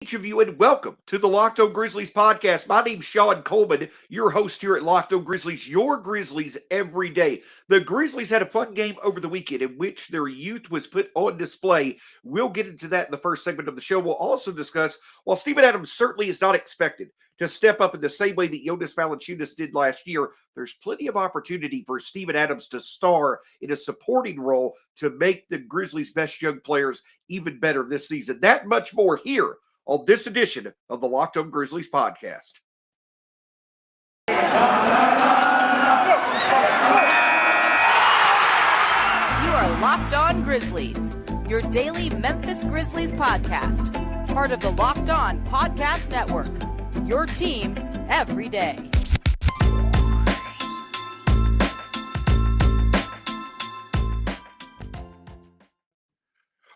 Each of you, and welcome to the Locked On Grizzlies podcast. My name's Shawn Coleman, your host here at Locked On Grizzlies, your Grizzlies every day. The Grizzlies had a fun game over the weekend in which their youth was put on display. We'll get into that in the first segment of the show. We'll also discuss, while Steven Adams certainly is not expected to step up in the same way that Jonas Valanciunas did last year, there's plenty of opportunity for Steven Adams to star in a supporting role to make the Grizzlies' best young players even better this season. That much more here on this edition of the Locked On Grizzlies podcast. You are Locked On Grizzlies, your daily Memphis Grizzlies podcast, part of the Locked On Podcast Network, your team every day.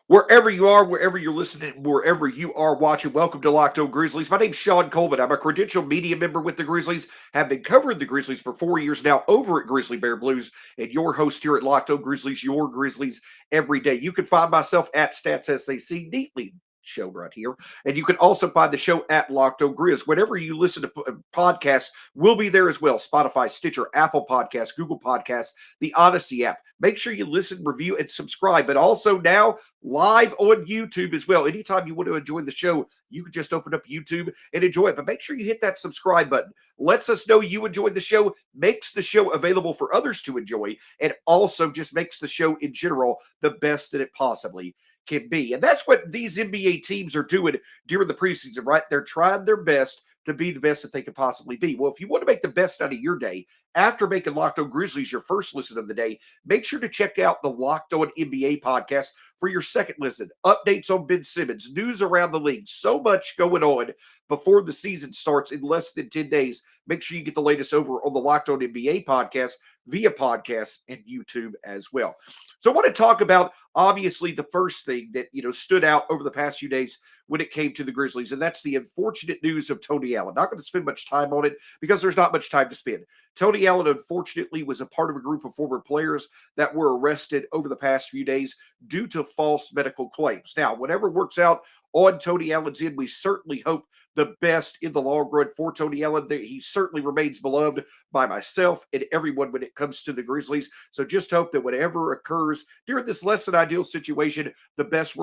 Wherever you are, wherever you're listening, wherever you are watching, welcome to Locked On Grizzlies. My name's Shawn Coleman. I'm a credentialed media member with the Grizzlies, have been covering the Grizzlies for 4 years now over at Grizzly Bear Blues, and your host here at Locked On Grizzlies, your Grizzlies every day. You can find myself at StatsSAC, neatly show right here. And you can also find the show at Locked On Grizz. Whenever you listen to podcasts, we'll be there as well. Spotify, Stitcher, Apple Podcasts, Google Podcasts, the Odyssey app. Make sure you listen, review, and subscribe. But also now live on YouTube as well. Anytime you want to enjoy the show, you can just open up YouTube and enjoy it. But make sure you hit that subscribe button. Lets us know you enjoyed the show, makes the show available for others to enjoy, and also just makes the show in general the best that it possibly can be. And that's what these NBA teams are doing during the preseason, right? They're trying their best to be the best that they could possibly be. Well, if you want to make the best out of your day, after making Locked On Grizzlies your first listen of the day, make sure to check out the Locked On NBA podcast for your second listen. Updates on Ben Simmons, news around the league, so much going on before the season starts in less than 10 days. Make sure you get the latest over on the Locked On NBA podcast via podcast and YouTube as well. So I want to talk about, obviously, the first thing that, stood out over the past few days when it came to the Grizzlies, and that's the unfortunate news of Tony Allen. Not going to spend much time on it because there's not much time to spend. Tony Allen, unfortunately, was a part of a group of former players that were arrested over the past few days due to false medical claims. Now, whatever works out on Tony Allen's end, we certainly hope the best in the long run for Tony Allen. He certainly remains beloved by myself and everyone when it comes to the Grizzlies. So just hope that whatever occurs during this less than ideal situation, the best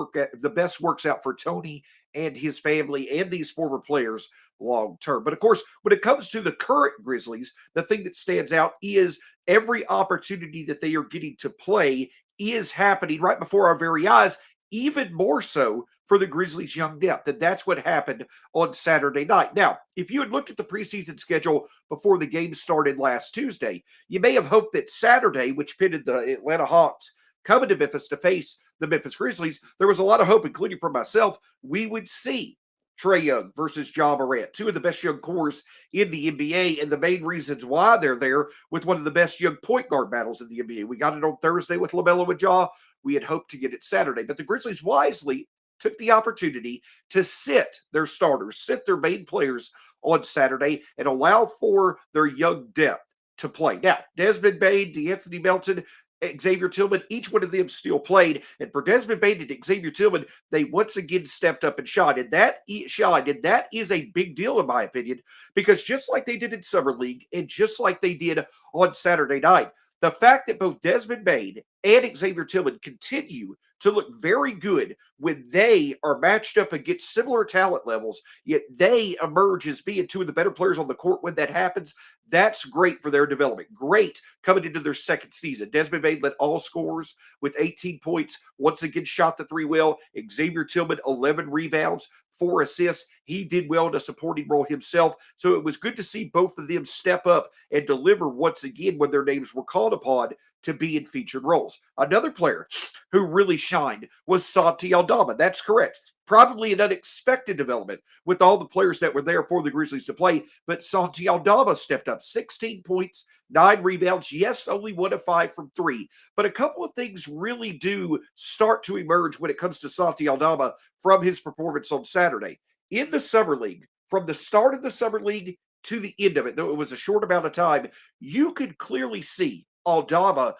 works out for Tony and his family and these former players long term. But of course, when it comes to the current Grizzlies, the thing that stands out is every opportunity that they are getting to play is happening right before our very eyes, even more so for the Grizzlies' young depth. And that's what happened on Saturday night. Now, if you had looked at the preseason schedule before the game started last Tuesday, you may have hoped that Saturday, which pitted the Atlanta Hawks coming to Memphis to face the Memphis Grizzlies, there was a lot of hope, including for myself, we would see Trey Young versus Ja Morant, two of the best young cores in the NBA, and the main reasons why they're there with one of the best young point guard battles in the NBA. We got it on Thursday with LaMelo and Ja. We had hoped to get it Saturday, but the Grizzlies wisely took the opportunity to sit their starters, sit their main players on Saturday, and allow for their young depth to play. Now, Desmond Bane, DeAnthony Melton, Xavier Tillman, each one of them still played. And for Desmond Bane and Xavier Tillman, they once again stepped up and shot. And that is a big deal, in my opinion, because just like they did in Summer League and just like they did on Saturday night, the fact that both Desmond Bane and Xavier Tillman continue to look very good when they are matched up against similar talent levels, yet they emerge as being two of the better players on the court when that happens, that's great for their development. Great coming into their second season. Desmond Bane led all scorers with 18 points, once again shot the three well. Xavier Tillman, 11 rebounds, 4 assists. He did well in a supporting role himself. So it was good to see both of them step up and deliver once again when their names were called upon to be in featured roles. Another player who really shined was Santi Aldama. That's correct. Probably an unexpected development with all the players that were there for the Grizzlies to play, but Santi Aldama stepped up. 16 points, 9 rebounds. Yes, only 1 of 5 from 3. But a couple of things really do start to emerge when it comes to Santi Aldama from his performance on Saturday. In the Summer League, from the start of the Summer League to the end of it, though it was a short amount of time, you could clearly see Aldama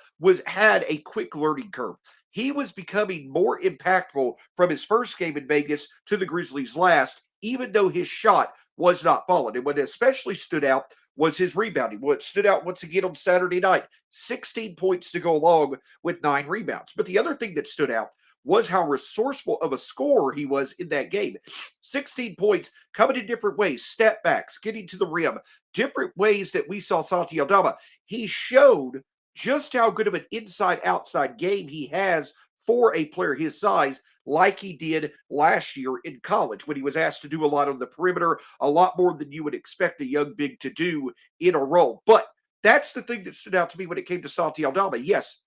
had a quick learning curve. He was becoming more impactful from his first game in Vegas to the Grizzlies' last even though his shot was not falling. And what especially stood out was his rebounding. What stood out once again on Saturday night, 16 points to go along with 9 rebounds. But the other thing that stood out was how resourceful of a scorer he was in that game. 16 points coming in different ways, step backs, getting to the rim, different ways that we saw Santi Aldama. He showed just how good of an inside-outside game he has for a player his size, like he did last year in college when he was asked to do a lot on the perimeter, a lot more than you would expect a young big to do in a role. But that's the thing that stood out to me when it came to Santi Aldama. Yes,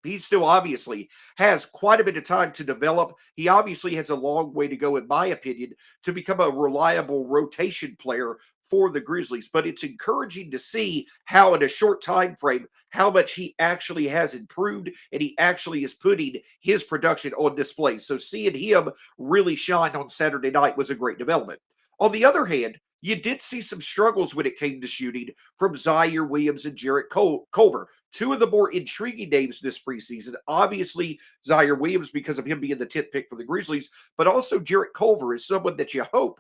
he still obviously has quite a bit of time to develop. He obviously has a long way to go, in my opinion, to become a reliable rotation player for the Grizzlies. But it's encouraging to see how, in a short time frame, how much he actually has improved, and he actually is putting his production on display. So seeing him really shine on Saturday night was a great development. On the other hand, you did see some struggles when it came to shooting from Zaire Williams and Jarrett Culver, two of the more intriguing names this preseason. Obviously, Zaire Williams because of him being the 10th pick for the Grizzlies, but also Jarrett Culver is someone that you hope,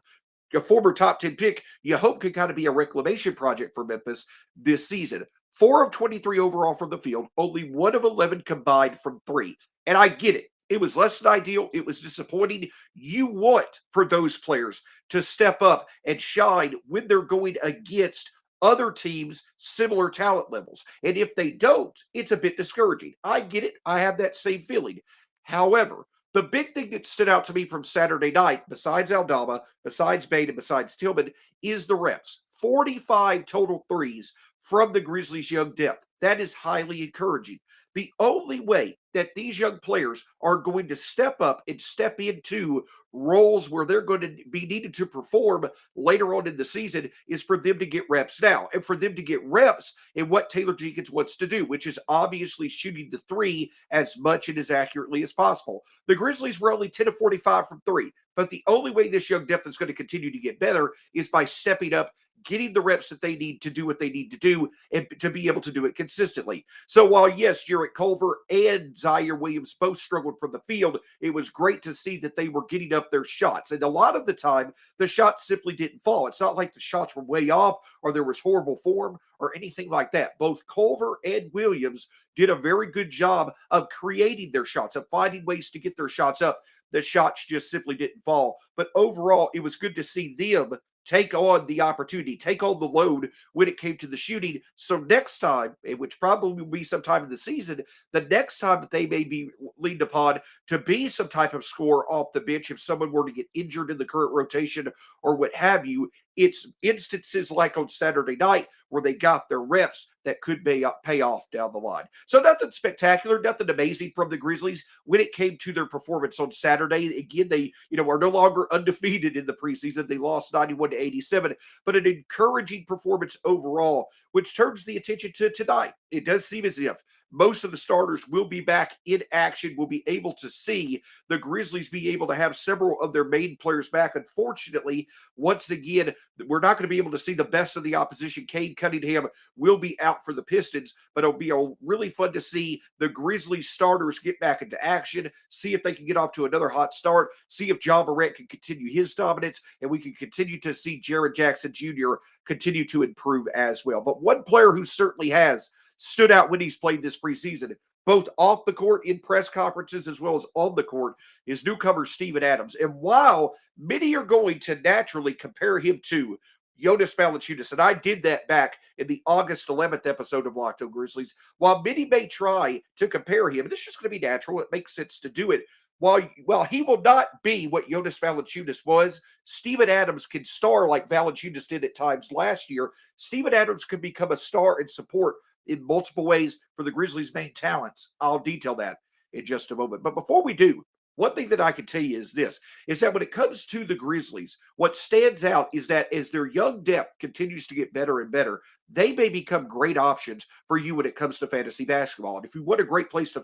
a former top 10 pick, you hope could kind of be a reclamation project for Memphis this season. 4 of 23 overall from the field, only 1 of 11 combined from 3. And I get it. It was less than ideal. It was disappointing. You want for those players to step up and shine when they're going against other teams' similar talent levels. And if they don't, it's a bit discouraging. I get it. I have that same feeling. However, the big thing that stood out to me from Saturday night, besides Aldama, besides Bane, and besides Tillman, is the reps. 45 total threes from the Grizzlies' young depth. That is highly encouraging. The only way that these young players are going to step up and step into roles where they're going to be needed to perform later on in the season is for them to get reps now, and for them to get reps in what Taylor Jenkins wants to do, which is obviously shooting the 3 as much and as accurately as possible. The Grizzlies were only 10 of 45 from 3, but the only way this young depth is going to continue to get better is by stepping up, getting the reps that they need to do what they need to do, and to be able to do it consistently. So while, yes, Jarrett Culver and Zaire Williams both struggled from the field, it was great to see that they were getting up their shots. And a lot of the time, the shots simply didn't fall. It's not like the shots were way off or there was horrible form or anything like that. Both Culver and Williams did a very good job of creating their shots, of finding ways to get their shots up. The shots just simply didn't fall. But overall, it was good to see them take on the opportunity, take on the load when it came to the shooting. So next time, which probably will be sometime in the season, the next time that they may be leaned upon to be some type of scorer off the bench if someone were to get injured in the current rotation or what have you, it's instances like on Saturday night where they got their reps that could pay off down the line. So nothing spectacular, nothing amazing from the Grizzlies when it came to their performance on Saturday. Again, they are no longer undefeated in the preseason. They lost 91-87, but an encouraging performance overall, which turns the attention to tonight. It does seem as if most of the starters will be back in action. We'll be able to see the Grizzlies be able to have several of their main players back. Unfortunately, once again, we're not going to be able to see the best of the opposition. Cade Cunningham will be out for the Pistons, but it'll be really fun to see the Grizzlies starters get back into action, see if they can get off to another hot start, see if Ja Morant can continue his dominance, and we can continue to see Jaren Jackson Jr. continue to improve as well. But one player who certainly has stood out when he's played this preseason, both off the court in press conferences as well as on the court, is newcomer Steven Adams. And while many are going to naturally compare him to Jonas Valanciunas, and I did that back in the August 11th episode of Locked On Grizzlies, while many may try to compare him, and it's just going to be natural, it makes sense to do it, while he will not be what Jonas Valanciunas was, Steven Adams can star like Valanciunas did at times last year. Steven Adams could become a star and support in multiple ways for the Grizzlies' main talents. I'll detail that in just a moment. But before we do, one thing that I can tell you is this, is that when it comes to the Grizzlies, what stands out is that as their young depth continues to get better and better, they may become great options for you when it comes to fantasy basketball. And if you want a great place to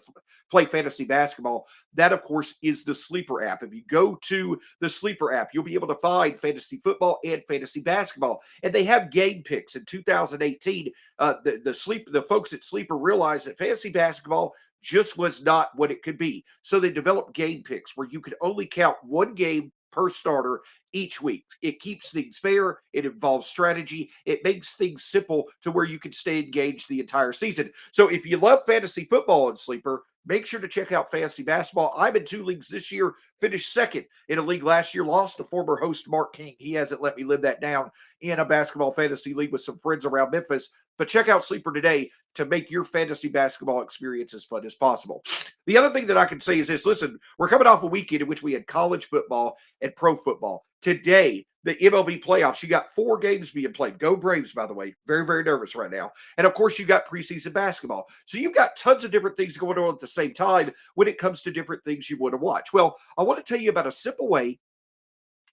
play fantasy basketball, that, of course, is the Sleeper app. If you go to the Sleeper app, you'll be able to find fantasy football and fantasy basketball. And they have game picks. In 2018, the folks at Sleeper realized that fantasy basketball just was not what it could be. So they developed game picks where you could only count one game per starter each week. It keeps things fair. It involves strategy. It makes things simple to where you can stay engaged the entire season. So if you love fantasy football and Sleeper, make sure to check out fantasy basketball. I'm in 2 leagues this year, finished second in a league last year, lost to former host Mark King. He hasn't let me live that down in a basketball fantasy league with some friends around Memphis. But check out Sleeper today to make your fantasy basketball experience as fun as possible. The other thing that I can say is this. Listen, we're coming off a weekend in which we had college football and pro football. Today, the MLB playoffs, you got 4 games being played. Go Braves, by the way. Very, very nervous right now. And of course, you got preseason basketball. So you've got tons of different things going on at the same time when it comes to different things you want to watch. Well, I want to tell you about a simple way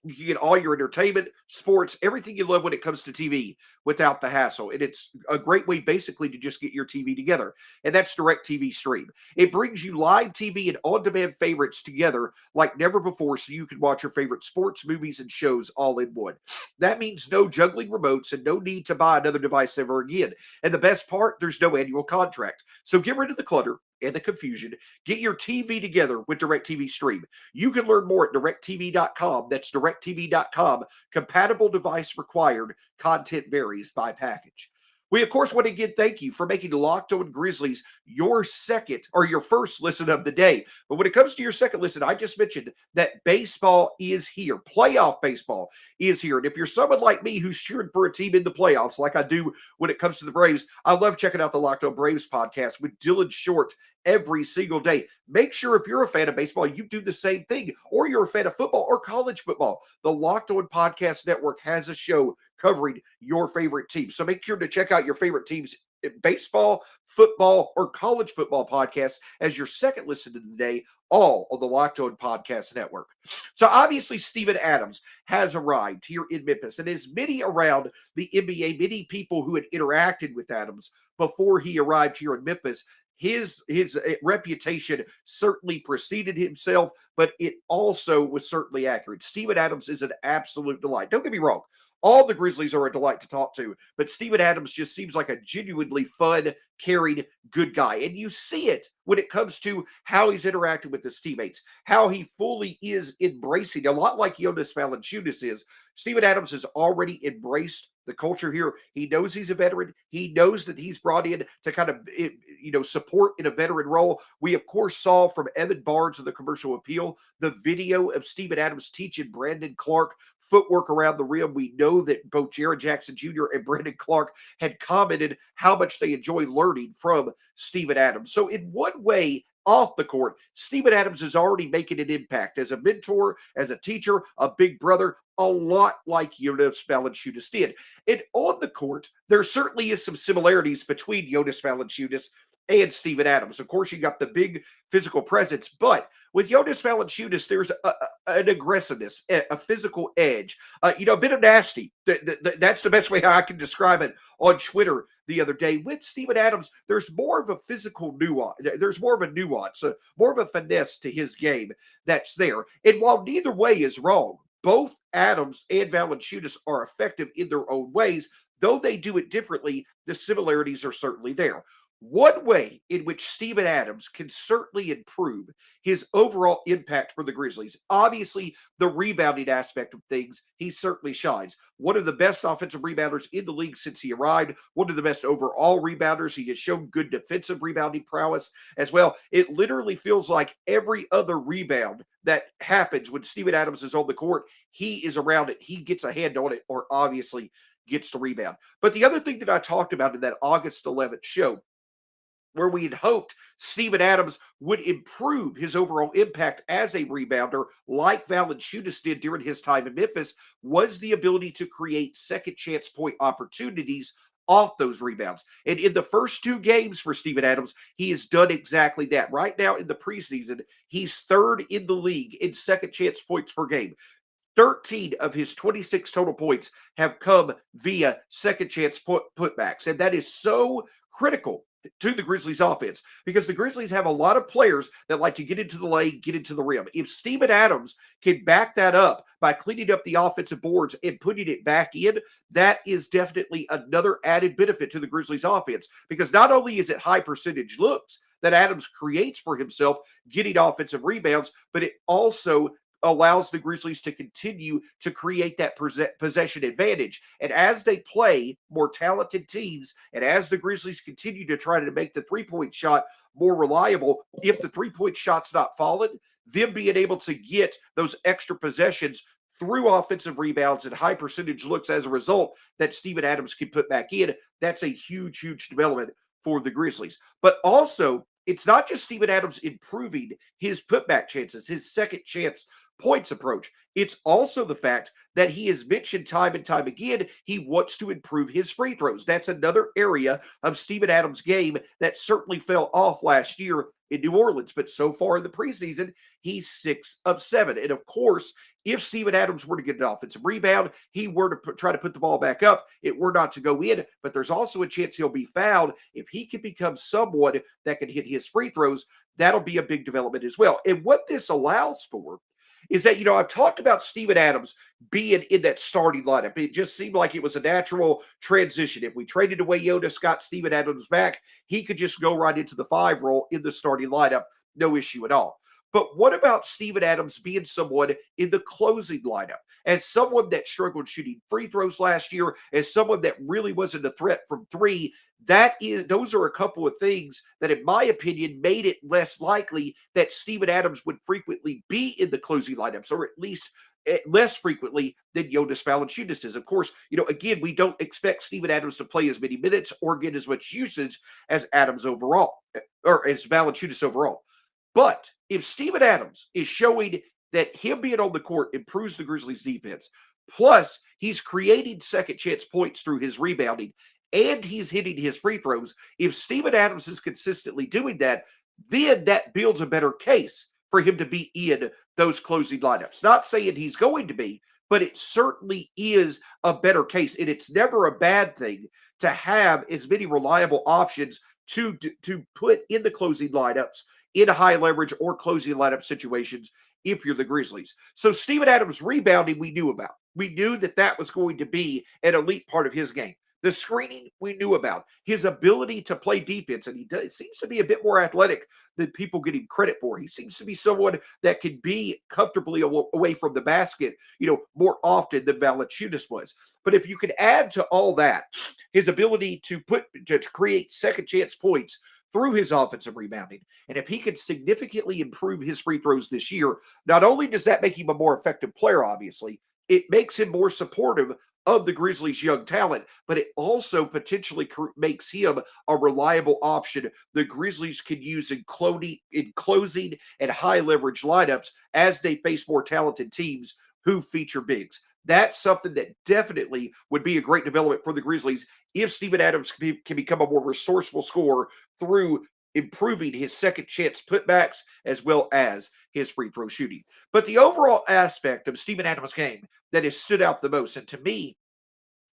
you can get all your entertainment, sports, everything you love when it comes to TV without the hassle. And it's a great way basically to just get your TV together. And that's DirecTV Stream. It brings you live TV and on-demand favorites together like never before so you can watch your favorite sports, movies, and shows all in one. That means no juggling remotes and no need to buy another device ever again. And the best part, there's no annual contract. So get rid of the clutter and the confusion. Get your TV together with DirecTV Stream. You can learn more at directtv.com. That's directtv.com. Compatible device required. Content varies by package. We, of course, want to again thank you for making Locked On Grizzlies your second or your first listen of the day. But when it comes to your second listen, I just mentioned that baseball is here. Playoff baseball is here. And if you're someone like me who's cheering for a team in the playoffs, like I do when it comes to the Braves, I love checking out the Locked On Braves podcast with Dylan Short every single day. Make sure if you're a fan of baseball, you do the same thing, or you're a fan of football or college football. The Locked On Podcast Network has a show covering your favorite team. So make sure to check out your favorite teams in baseball, football, or college football podcasts as your second listen to the day, all on the Locked On Podcast Network. So obviously, Steven Adams has arrived here in Memphis, and as many around the NBA, many people who had interacted with Adams before he arrived here in Memphis, his reputation certainly preceded himself, but it also was certainly accurate. Steven Adams is an absolute delight. Don't get me wrong. All the Grizzlies are a delight to talk to, but Steven Adams just seems like a genuinely fun, caring, good guy. And you see it when it comes to how he's interacting with his teammates, how he fully is embracing, a lot like Jonas Valanciunas is. Steven Adams has already embraced the culture here. He knows he's a veteran. He knows that he's brought in to kind of, support in a veteran role. We, of course, saw from Evan Barnes of the Commercial Appeal the video of Steven Adams teaching Brandon Clark footwork around the rim. We know that both Jaren Jackson Jr. and Brandon Clark had commented how much they enjoy learning from Steven Adams. So in one way, off the court, Steven Adams is already making an impact as a mentor, as a teacher, a big brother, a lot like Jonas Valanciunas did. And on the court, there certainly is some similarities between Jonas Valanciunas and Steven Adams. Of course, you got the big physical presence, but with Jonas Valanciunas, there's an aggressiveness, a physical edge, a bit of nasty. That's the best way I can describe it on Twitter the other day. With Steven Adams, there's more of a physical nuance. There's more of a nuance, more of a finesse to his game that's there. And while neither way is wrong, both Adams and Valanciunas are effective in their own ways. Though they do it differently, the similarities are certainly there. One way in which Steven Adams can certainly improve his overall impact for the Grizzlies, obviously the rebounding aspect of things, he certainly shines. One of the best offensive rebounders in the league since he arrived, one of the best overall rebounders. He has shown good defensive rebounding prowess as well. It literally feels like every other rebound that happens when Steven Adams is on the court, he is around it, he gets a hand on it, or obviously gets the rebound. But the other thing that I talked about in that August 11th show, where we had hoped Steven Adams would improve his overall impact as a rebounder like Valanciunas did during his time in Memphis, was the ability to create second chance point opportunities off those rebounds. And in the first 2 games for Steven Adams, he has done exactly that. Right now in the preseason, he's third in the league in second chance points per game. 13 of his 26 total points have come via second chance putbacks. And that is so critical to the Grizzlies offense because the Grizzlies have a lot of players that like to get into the lane, get into the rim. If Steven Adams can back that up by cleaning up the offensive boards and putting it back in, that is definitely another added benefit to the Grizzlies offense because not only is it high percentage looks that Adams creates for himself getting offensive rebounds, but it also allows the Grizzlies to continue to create that possession advantage. And as they play more talented teams, and as the Grizzlies continue to try to make the three-point shot more reliable, if the three-point shot's not falling, them being able to get those extra possessions through offensive rebounds and high percentage looks as a result that Steven Adams can put back in, that's a huge, huge development for the Grizzlies. But also, it's not just Steven Adams improving his putback chances, his second chance points approach. It's also the fact that he has mentioned time and time again he wants to improve his free throws. That's another area of Steven Adams' game that certainly fell off last year in New Orleans. But so far in the preseason, he's 6 of 7. And of course, if Steven Adams were to get an offensive rebound, he were to try to put the ball back up, it were not to go in. But there's also a chance he'll be fouled. If he can become someone that can hit his free throws, that'll be a big development as well. And what this allows for is that, I've talked about Steven Adams being in that starting lineup. It just seemed like it was a natural transition. If we traded away Jonas, got Steven Adams back, he could just go right into the 5 role in the starting lineup. No issue at all. But what about Steven Adams being someone in the closing lineup? As someone that struggled shooting free throws last year, as someone that really wasn't a threat from 3, those are a couple of things that, in my opinion, made it less likely that Steven Adams would frequently be in the closing lineups, or at least less frequently than Jonas Valanciunas is. Of course, again, we don't expect Steven Adams to play as many minutes or get as much usage as Adams overall, or as Valanciunas overall. But if Steven Adams is showing that him being on the court improves the Grizzlies' defense, plus he's creating second chance points through his rebounding, and he's hitting his free throws, if Steven Adams is consistently doing that, then that builds a better case for him to be in those closing lineups. Not saying he's going to be, but it certainly is a better case. And it's never a bad thing to have as many reliable options to put in the closing lineups in high leverage or closing lineup situations if you're the Grizzlies. So Steven Adams rebounding we knew about. We knew that was going to be an elite part of his game. The screening we knew about. His ability to play defense, and he seems to be a bit more athletic than people give him credit for. He seems to be someone that can be comfortably away from the basket, more often than Valanciunas was. But if you could add to all that his ability to create second chance points through his offensive rebounding, and if he could significantly improve his free throws this year, not only does that make him a more effective player, obviously, it makes him more supportive of the Grizzlies' young talent, but it also potentially makes him a reliable option the Grizzlies can use in closing and high leverage lineups as they face more talented teams who feature bigs. That's something that definitely would be a great development for the Grizzlies if Steven Adams can become a more resourceful scorer through improving his second chance putbacks as well as his free throw shooting. But the overall aspect of Steven Adams' game that has stood out the most, and to me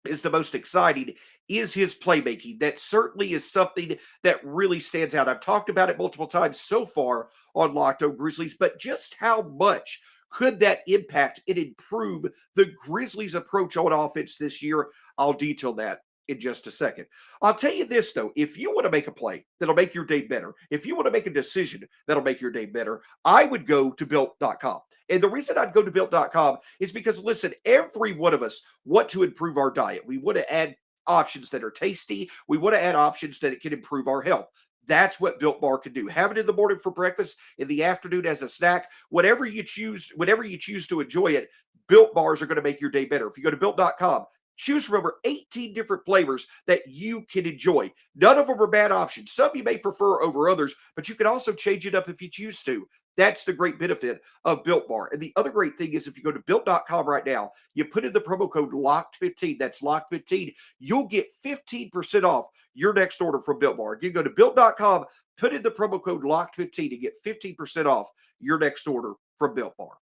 is the most exciting, is his playmaking. That certainly is something that really stands out. I've talked about it multiple times so far on Locked On Grizzlies, but just how much could that impact and improve the Grizzlies' approach on offense this year? I'll detail that in just a second. I'll tell you this, though. If you want to make a play that'll make your day better, if you want to make a decision that'll make your day better, I would go to Built.com. And the reason I'd go to Built.com is because, listen, every one of us want to improve our diet. We want to add options that are tasty. We want to add options that can improve our health. That's what Built Bar can do. Have it in the morning for breakfast, in the afternoon as a snack, whatever you choose to enjoy it. Built Bars are going to make your day better. If you go to Built.com, choose from over 18 different flavors that you can enjoy. None of them are bad options. Some you may prefer over others, but you can also change it up if you choose to. That's the great benefit of Built Bar. And the other great thing is if you go to Built.com right now, you put in the promo code LOCKED15, that's LOCKED15, you'll get 15% off your next order from Built Bar. You go to Built.com, put in the promo code LOCKED15 to get 15% off your next order from Built Bar.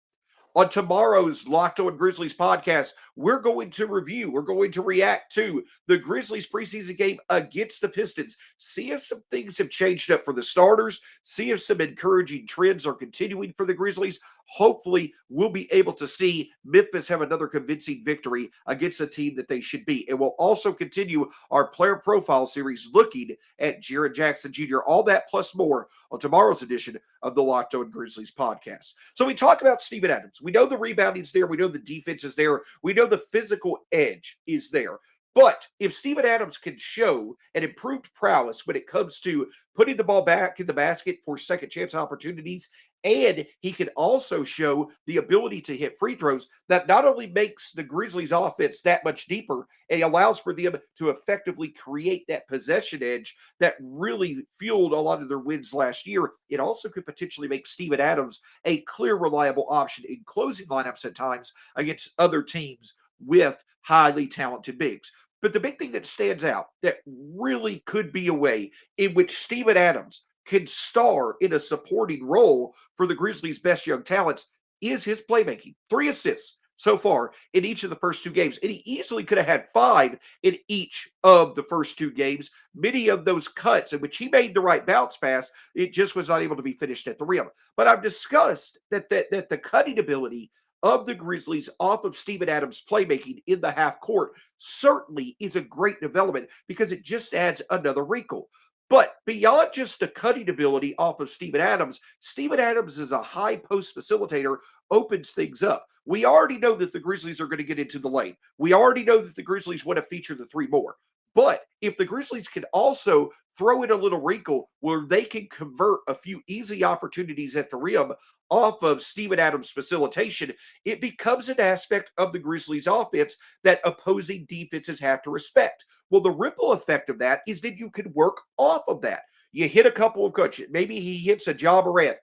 On tomorrow's Locked On Grizzlies podcast, we're going to react to the Grizzlies preseason game against the Pistons. See if some things have changed up for the starters. See if some encouraging trends are continuing for the Grizzlies. Hopefully, we'll be able to see Memphis have another convincing victory against a team that they should be. And we'll also continue our player profile series looking at Jaren Jackson Jr. All that plus more on tomorrow's edition of the Locked On Grizzlies podcast. So we talk about Steven Adams. We know the rebounding's there. We know the defense is there. We know the physical edge is there. But if Steven Adams can show an improved prowess when it comes to putting the ball back in the basket for second chance opportunities, and he can also show the ability to hit free throws, that not only makes the Grizzlies offense that much deeper, and allows for them to effectively create that possession edge that really fueled a lot of their wins last year, it also could potentially make Steven Adams a clear, reliable option in closing lineups at times against other teams with highly talented bigs. But the big thing that stands out that really could be a way in which Steven Adams can star in a supporting role for the Grizzlies' best young talents is his playmaking. 3 assists so far in each of the first 2 games. And he easily could have had 5 in each of the first 2 games. Many of those cuts in which he made the right bounce pass, it just was not able to be finished at the rim. But I've discussed that the cutting ability of the Grizzlies off of Steven Adams' playmaking in the half court certainly is a great development because it just adds another wrinkle. But beyond just the cutting ability off of Steven Adams is a high post facilitator, opens things up. We already know that the Grizzlies are going to get into the lane. We already know that the Grizzlies want to feature the 3 more. But if the Grizzlies can also throw in a little wrinkle where they can convert a few easy opportunities at the rim off of Steven Adams' facilitation, it becomes an aspect of the Grizzlies' offense that opposing defenses have to respect. Well, the ripple effect of that is that you can work off of that. You hit a couple of coaches. Maybe he hits a Ja Morant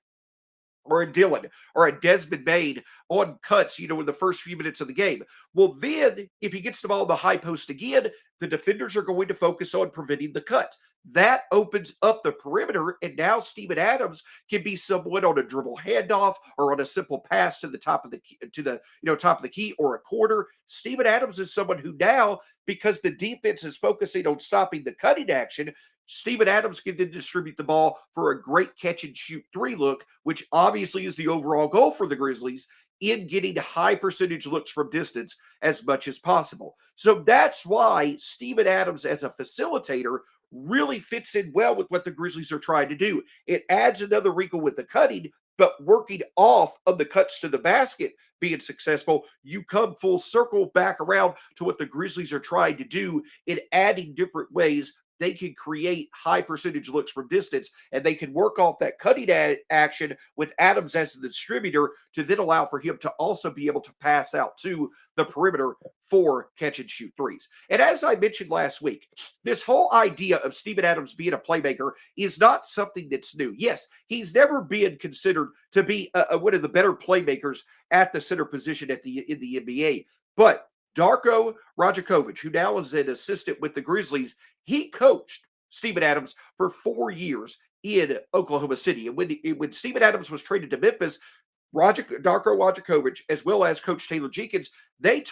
or a Dylan or a Desmond Bane on cuts, in the first few minutes of the game. Well, then if he gets the ball in the high post again, the defenders are going to focus on preventing the cut. That opens up the perimeter, and now Steven Adams can be someone on a dribble handoff or on a simple pass to the top of the key, top of the key or a quarter. Steven Adams is someone who now, because the defense is focusing on stopping the cutting action, Steven Adams can then distribute the ball for a great catch and shoot 3 look, which obviously is the overall goal for the Grizzlies in getting high percentage looks from distance as much as possible. So that's why Steven Adams as a facilitator really fits in well with what the Grizzlies are trying to do. It adds another wrinkle with the cutting, but working off of the cuts to the basket being successful, you come full circle back around to what the Grizzlies are trying to do in adding different ways they can create high percentage looks from distance, and they can work off that cutting action with Adams as the distributor to then allow for him to also be able to pass out to the perimeter for catch and shoot 3s. And as I mentioned last week, this whole idea of Steven Adams being a playmaker is not something that's new. Yes, he's never been considered to be one of the better playmakers at the center position in the NBA, but Darko Rajakovic, who now is an assistant with the Grizzlies, he coached Steven Adams for 4 years in Oklahoma City. And when Steven Adams was traded to Memphis, Darko Rajakovic, as well as Coach Taylor Jenkins, they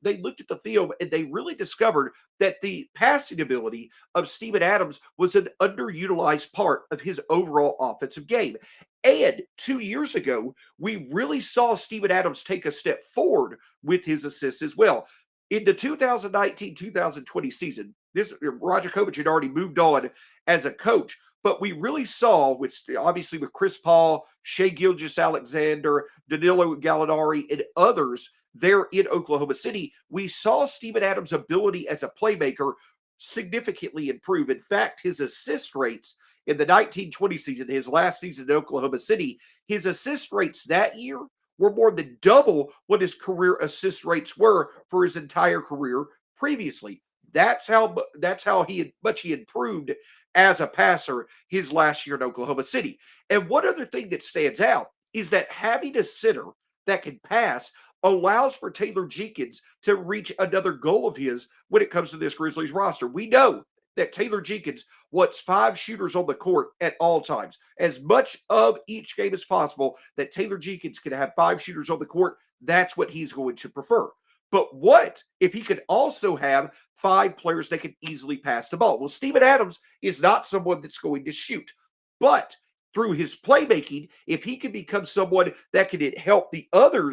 looked at the film, and they really discovered that the passing ability of Steven Adams was an underutilized part of his overall offensive game. And 2 years ago, we really saw Steven Adams take a step forward with his assists as well. In the 2019-2020 season, Rajakovic had already moved on as a coach, but we really saw, obviously with Chris Paul, Shai Gilgeous-Alexander, Danilo Gallinari, and others there in Oklahoma City, we saw Steven Adams' ability as a playmaker significantly improve. In fact, his assist rates in the 1920 season, his last season in Oklahoma City, his assist rates that year were more than double what his career assist rates were for his entire career previously. That's how much he improved as a passer his last year in Oklahoma City. And one other thing that stands out is that having a center that can pass allows for Taylor Jenkins to reach another goal of his when it comes to this Grizzlies roster. We know that Taylor Jenkins wants 5 shooters on the court at all times. As much of each game as possible that Taylor Jenkins can have 5 shooters on the court, that's what he's going to prefer. But what if he could also have 5 players that can easily pass the ball? Well, Steven Adams is not someone that's going to shoot, but through his playmaking, if he can become someone that can help the other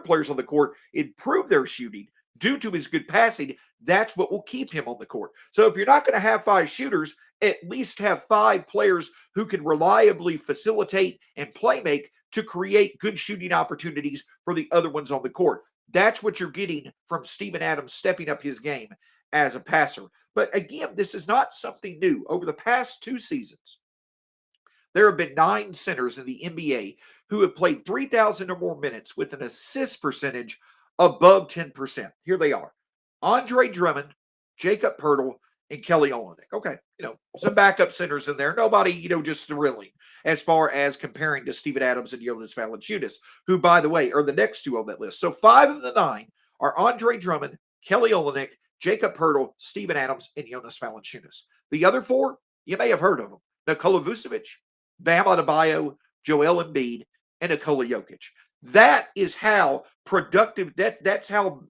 players on the court improve their shooting, due to his good passing, that's what will keep him on the court. So if you're not going to have 5 shooters, at least have 5 players who can reliably facilitate and play make to create good shooting opportunities for the other ones on the court. That's what you're getting from Steven Adams stepping up his game as a passer. But again, this is not something new. Over the past 2 seasons, there have been 9 centers in the NBA who have played 3,000 or more minutes with an assist percentage above 10%. Here they are: Andre Drummond, Jacob Poeltl, and Kelly Olynyk. Okay, some backup centers in there. Nobody, just thrilling as far as comparing to Steven Adams and Jonas Valanciunas, who, by the way, are the next 2 on that list. So 5 of the 9 are Andre Drummond, Kelly Olynyk, Jacob Poeltl, Steven Adams, and Jonas Valanciunas. The other 4, you may have heard of them: Nikola Vucevic, Bam Adebayo, Joel Embiid, and Nikola Jokic. That is how productive, that's how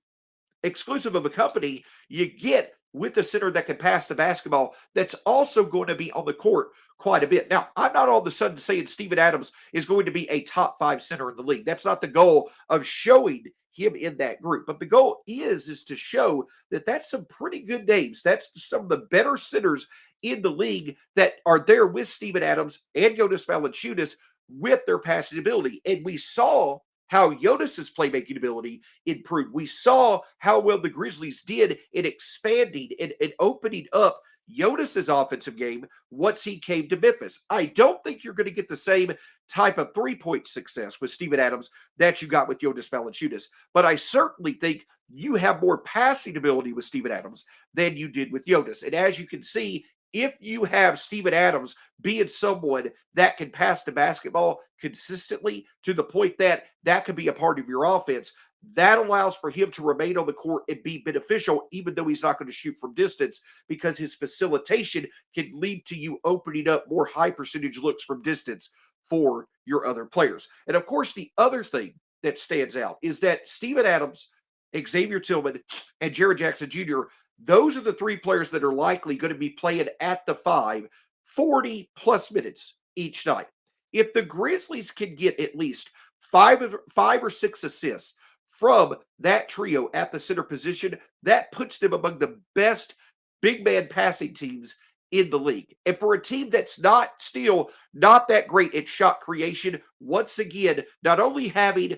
exclusive of a company you get with a center that can pass the basketball that's also going to be on the court quite a bit. Now, I'm not all of a sudden saying Steven Adams is going to be a top 5 center in the league. That's not the goal of showing him in that group. But the goal is to show that that's some pretty good names. That's some of the better centers in the league that are there with Steven Adams and Jonas Valanciunas with their passing ability. And we saw how Jonas's playmaking ability improved. We saw how well the Grizzlies did in expanding and opening up Jonas's offensive game once he came to Memphis. I don't think you're going to get the same type of three-point success with Steven Adams that you got with Jonas Valanciunas, but I certainly think you have more passing ability with Steven Adams than you did with Jonas. And as you can see, if you have Steven Adams being someone that can pass the basketball consistently to the point that that could be a part of your offense, that allows for him to remain on the court and be beneficial, even though he's not going to shoot from distance, because his facilitation can lead to you opening up more high percentage looks from distance for your other players. And of course, the other thing that stands out is that Steven Adams, Xavier Tillman, and Jaren Jackson Jr., those are the 3 players that are likely going to be playing at the 5, 40-plus minutes each night. If the Grizzlies can get at least 5 or 6 assists from that trio at the center position, that puts them among the best big man passing teams in the league. And for a team that's not that great at shot creation, once again, not only having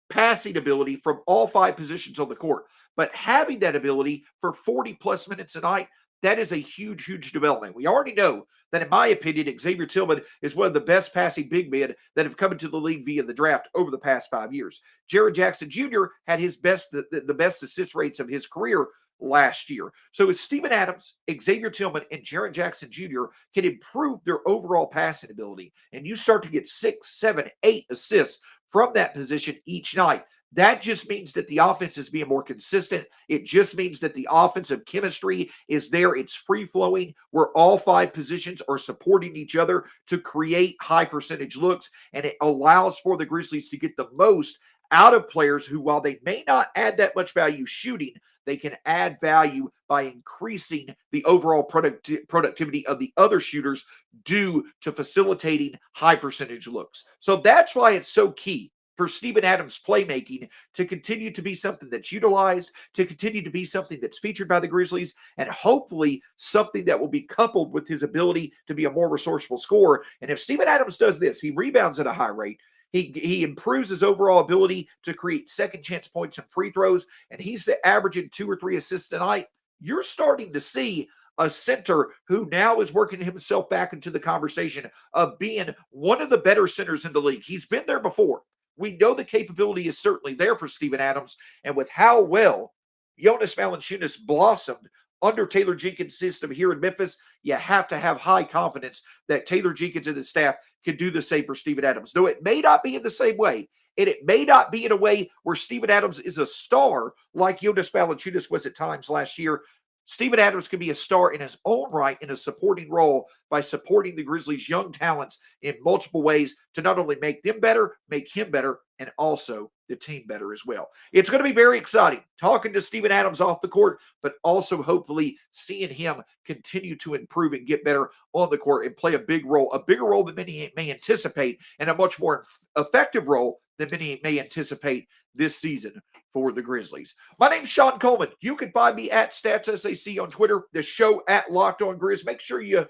passing ability from all 5 positions on the court, but having that ability for 40-plus minutes a night, that is a huge, huge development. We already know that, in my opinion, Xavier Tillman is one of the best passing big men that have come into the league via the draft over the past 5 years. Jaren Jackson Jr. had his best, the best assist rates of his career last year. So as Steven Adams, Xavier Tillman, and Jaren Jackson Jr. can improve their overall passing ability, and you start to get 6, 7, 8 assists from that position each night, that just means that the offense is being more consistent. It just means that the offensive chemistry is there. It's free-flowing, where all 5 positions are supporting each other to create high percentage looks, and it allows for the Grizzlies to get the most out of players who, while they may not add that much value shooting, they can add value by increasing the overall productivity of the other shooters due to facilitating high percentage looks. So that's why it's so key for Steven Adams' playmaking to continue to be something that's utilized, to continue to be something that's featured by the Grizzlies, and hopefully something that will be coupled with his ability to be a more resourceful scorer. And if Steven Adams does this, he rebounds at a high rate, he improves his overall ability to create second chance points and free throws, and he's averaging 2 or 3 assists a night, you're starting to see a center who now is working himself back into the conversation of being one of the better centers in the league. He's been there before. We know the capability is certainly there for Steven Adams, and with how well Jonas Valanciunas blossomed under Taylor Jenkins' system here in Memphis, you have to have high confidence that Taylor Jenkins and his staff can do the same for Steven Adams. Though it may not be in the same way, and it may not be in a way where Steven Adams is a star like Jonas Valanciunas was at times last year, Steven Adams can be a star in his own right in a supporting role by supporting the Grizzlies' young talents in multiple ways to not only make them better, make him better, and also the team better as well. It's going to be very exciting talking to Steven Adams off the court, but also hopefully seeing him continue to improve and get better on the court and play a bigger role than many may anticipate, and a much more effective role than many may anticipate this season for the Grizzlies. My name's Shawn Coleman. You can find me at StatsSAC on Twitter, the show at Locked On Grizz. Make sure you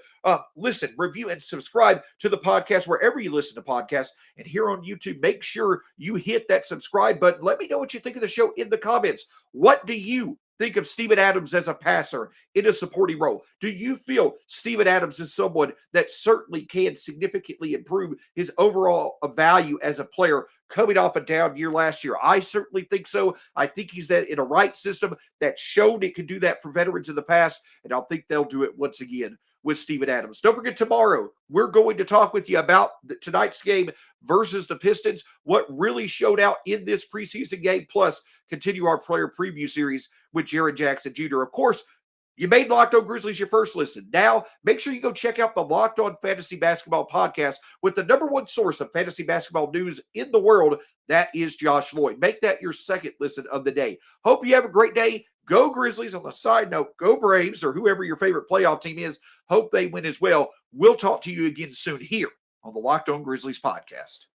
listen, review, and subscribe to the podcast wherever you listen to podcasts. And here on YouTube, make sure you hit that subscribe button. Let me know what you think of the show in the comments. What do you think of Steven Adams as a passer in a supporting role? Do you feel Steven Adams is someone that certainly can significantly improve his overall value as a player coming off a down year last year? I certainly think so. I think he's that in a right system that showed it could do that for veterans in the past, and I think they'll do it once again with Steven Adams. Don't forget, tomorrow we're going to talk with you about tonight's game versus the Pistons, what really showed out in this preseason game, plus continue our player preview series with Jaren Jackson Jr. Of course, you made Locked On Grizzlies your first listen. Now, make sure you go check out the Locked On Fantasy Basketball podcast with the number one source of fantasy basketball news in the world. That is Josh Lloyd. Make that your second listen of the day. Hope you have a great day. Go Grizzlies. On a side note, go Braves, or whoever your favorite playoff team is. Hope they win as well. We'll talk to you again soon here on the Locked On Grizzlies podcast.